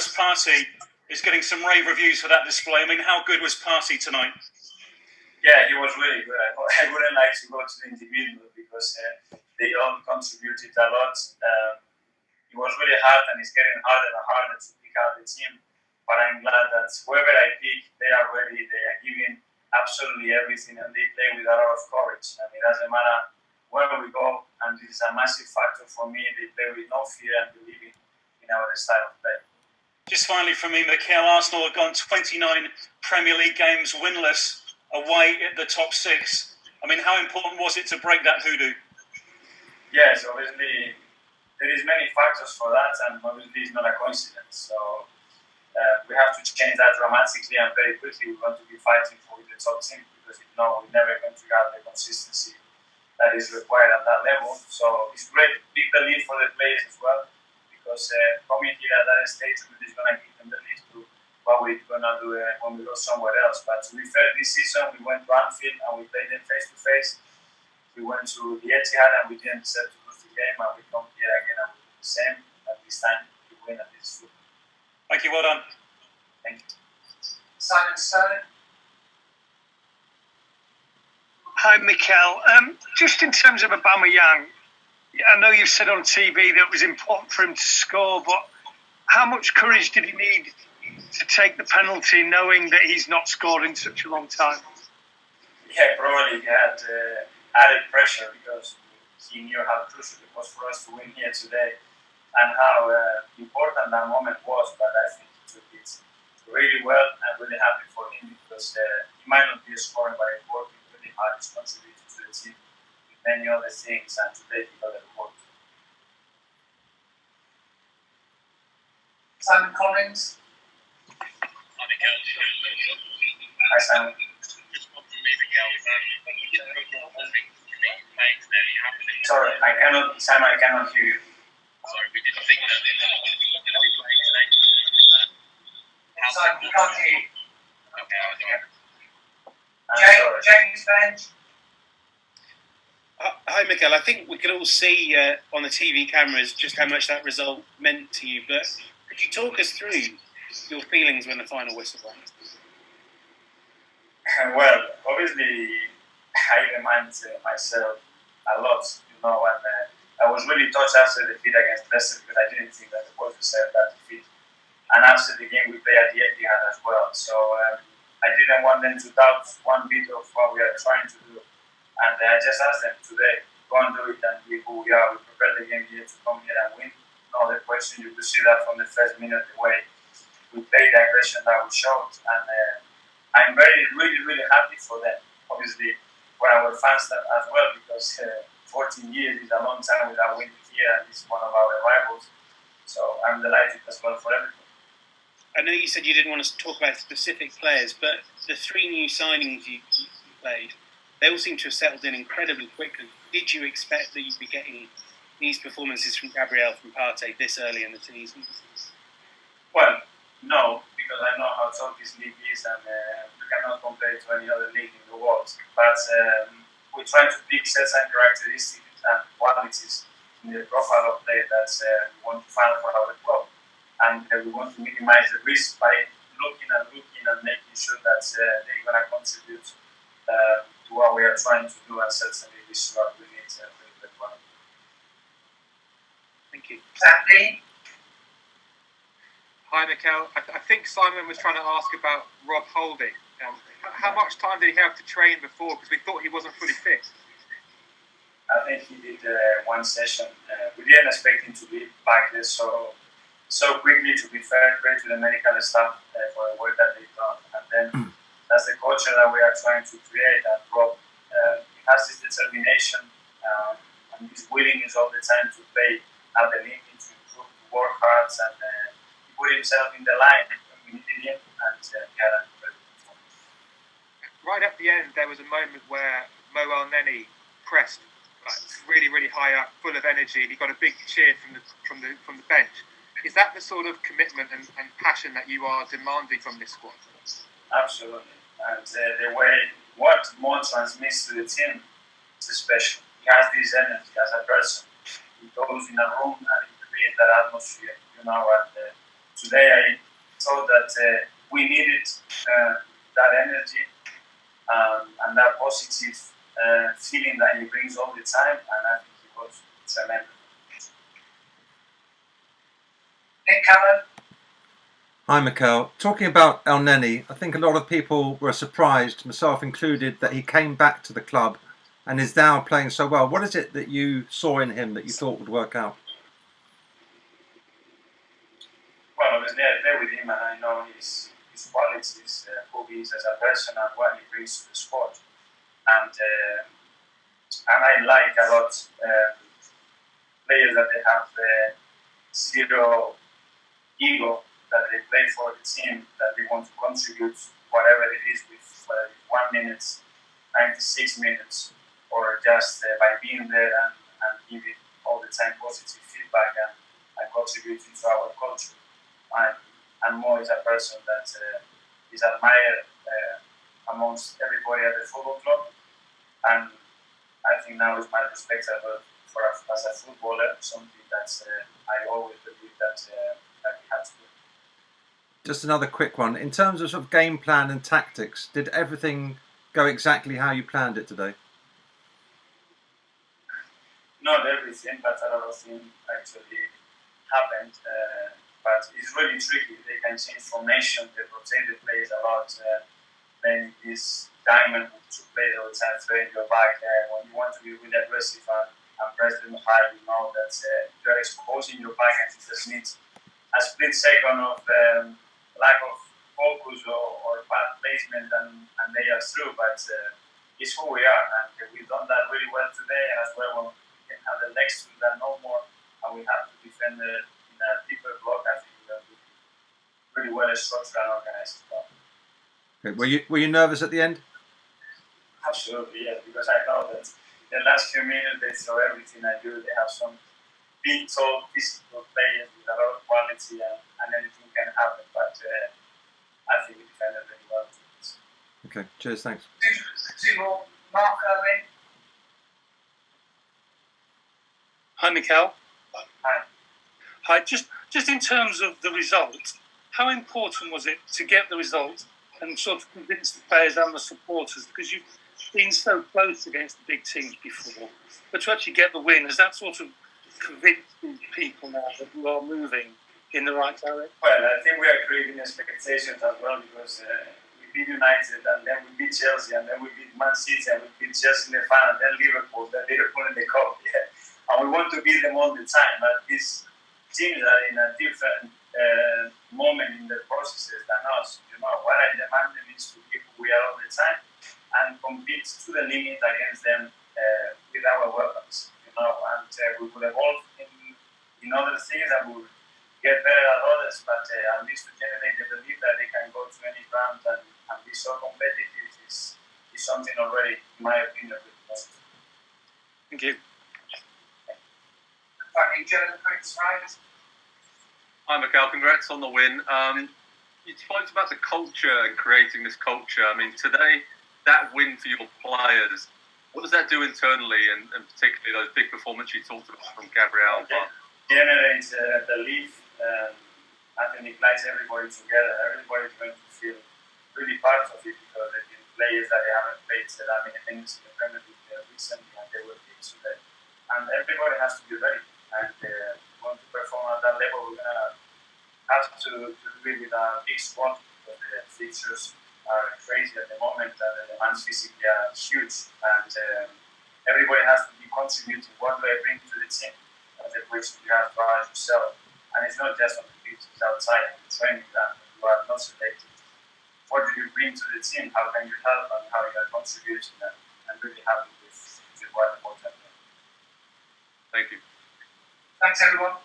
Partey is getting some rave reviews for that display. I mean, how good was Partey tonight? Yeah, he was really good. I wouldn't like to go to the individual because they all contributed a lot. It was really hard, and it's getting harder and harder to pick out the team. But I'm glad that whoever I pick, they are ready. They are giving absolutely everything, and they play with a lot of courage. And it doesn't matter where we go, and this is a massive factor for me. They play with no fear and believing in our style of play. Just finally from me, Mikel, Arsenal have gone 29 Premier League games winless away at the top six. I mean, how important was it to break that hoodoo? Yes, obviously there is many factors for that, and obviously it's not a coincidence. So we have to change that dramatically and very quickly. We're going to be fighting for the top team because if not, we're never going to have the consistency that is required at that level. So it's great, big belief for the players as well, because coming here at that stage is going to give them the lead to what we're going to do when we go somewhere else. But to be fair, this season we went to Anfield and we played them face to face. We went to the Etihad and we didn't deserve to lose the game, and we come here again and we do the same. At this time, we win at this foot. Thank you, well done. Thank you. Simon Sterling. Hi, Mikel. Just in terms of Aubameyang, I know you've said on TV that it was important for him to score, but how much courage did he need to take the penalty, knowing that he's not scored in such a long time? Yeah, probably he had added pressure because he knew how crucial it was for us to win here today and how important that moment was. But I think he took it really well. I'm really happy for him because he might not be scoring, but he's working really hard. He's contributing to the team with many other things, and today he got the reward. Simon Collins. Hi, Simon. Sorry, Simon, I cannot hear you. Sorry, we didn't think that he's going to be playing today. Simon, we can't hear you. Okay, James Bench. Hi, Mikel. I think we could all see on the TV cameras just how much that result meant to you, but could you talk us through your feelings when the final whistle went? Well, obviously, I remind myself a lot, and I was really touched after the defeat against Leicester because I didn't think that it was deserved that defeat. And after the game, we played at the Etihad as well. So I didn't want them to doubt one bit of what we are trying to do. And I just asked them today, go and do it and be who we are. We prepared the game here to come here and win. No other question. You could see that from the first minute, the way we played, the aggression that we showed. And I'm really happy for them. Obviously, for our fans as well, because 14 years is a long time without winning here, and it's one of our rivals. So I'm delighted as well for everyone. I know you said you didn't want to talk about specific players, but the three new signings you played, they all seem to have settled in incredibly quickly. Did you expect that you'd be getting these performances from Gabriel, from Partey this early in the season? Well, no, because I know how tough this league is, and you cannot compare it to any other league in the world. But we're trying to pick certain characteristics and qualities in the profile of play that we want to find for our club. And we want to minimize the risk by looking and making sure that they're going to contribute to what we are trying to do, and certainly this is what we need to really well. Thank you. Sandy. Hi, Mikel. I think Simon was trying to ask about Rob Holding. How much time did he have to train before? Because we thought he wasn't fully fit. I think he did one session. We didn't expect him to be back there so quickly. To be fair, great to the medical staff for the work that they've done. And then that's the culture that we are trying to create. And Rob has this determination and his willingness all the time to play at the limit, to improve, to work hard, and put himself in the line when we needed him, and he had an incredible performance. Right at the end, there was a moment where Mo Elneny pressed really high up, full of energy, and he got a big cheer from the bench. Is that the sort of commitment and passion that you are demanding from this squad? Absolutely, and the way what Mo transmits to the team is special. He has this energy as a person. He goes in a room and he creates that atmosphere, and to today I thought that we needed that energy and that positive feeling that he brings all the time, and I think he was tremendous. Nick Callan. Hi, Mikel. Talking about El Neni, I think a lot of people were surprised, myself included, that he came back to the club and is now playing so well. What is it that you saw in him that you thought would work out? Well, obviously I play with him and I know his qualities, who he is as a person and what he brings to the sport. And I like a lot players that they have zero ego, that they play for the team, that they want to contribute whatever it is with whether it's 1 minute, 96 minutes, or just by being there and giving all the time positive feedback and contributing to our culture. And Mo is a person that is admired amongst everybody at the football club, and I think now is my respect as a footballer, something that I always believe that we have to do. Just another quick one. In terms of, sort of game plan and tactics, did everything go exactly how you planned it today? Not everything, but a lot of things actually happened. But it's really tricky. They can change formation, they rotate the players a lot. Then this diamond with two players all the time throwing your back. When you want to be really aggressive and press them high, you know that you're exposing your back and you just need a split second of lack of focus or bad placement and they are through. But it's who we are, and we've done that really well today. And as well, when we can have the legs to that no more, and we have to defend in a deeper block, I think we're really well structured and organized. Okay. Were you nervous at the end? Absolutely, yes, because I know that the last few minutes they throw everything at you. They have some big, tall, physical players with a lot of quality, and anything can happen. But I think we defended really well. Okay, cheers, thanks. Two more. Mark Owen. Hi, Mikel. Hi. Hi. Just in terms of the result, how important was it to get the result and sort of convince the players and the supporters? Because you've been so close against the big teams before, but to actually get the win, has that sort of convinced these people now that we are moving in the right direction? Well, I think we are creating expectations as well, because we beat United and then we beat Chelsea and then we beat Man City and we beat Chelsea in the final, then Liverpool in the cup. Yeah. And we want to beat them all the time, but these teams are in a different moment in the processes than us. You know, what I demand them is to be who we are all the time and compete to the limit against them with our weapons. You know, and we will evolve in other things and we will get better at others, but at least to generate the belief that they can go to any ground and be so competitive is something already, in my opinion, really positive. Thank you. Finally, Joe Prince, right? Hi, Mikel. Congrats on the win. You spoke about the culture and creating this culture. I mean, today, that win for your players, what does that do internally, and particularly those big performances you talked about from Gabriel? Generates belief. I think it ties everybody together. Everybody's going to feel really part of it, because they've been players that they haven't played that many things in the Premier League recently, and they will be today. And everybody has to be ready. And want to perform at that level, we're going to have to be with a big squad, because the fixtures are crazy at the moment, and the demands physically are huge. And everybody has to be contributing what do I bring to the team. That's the question you have to ask yourself. And it's not just on the pitch, it's outside in the training ground. You are not selected. What do you bring to the team? How can you help, and how you are contributing? And I'm really happy with what the board have done. Thank you. Thanks, everyone.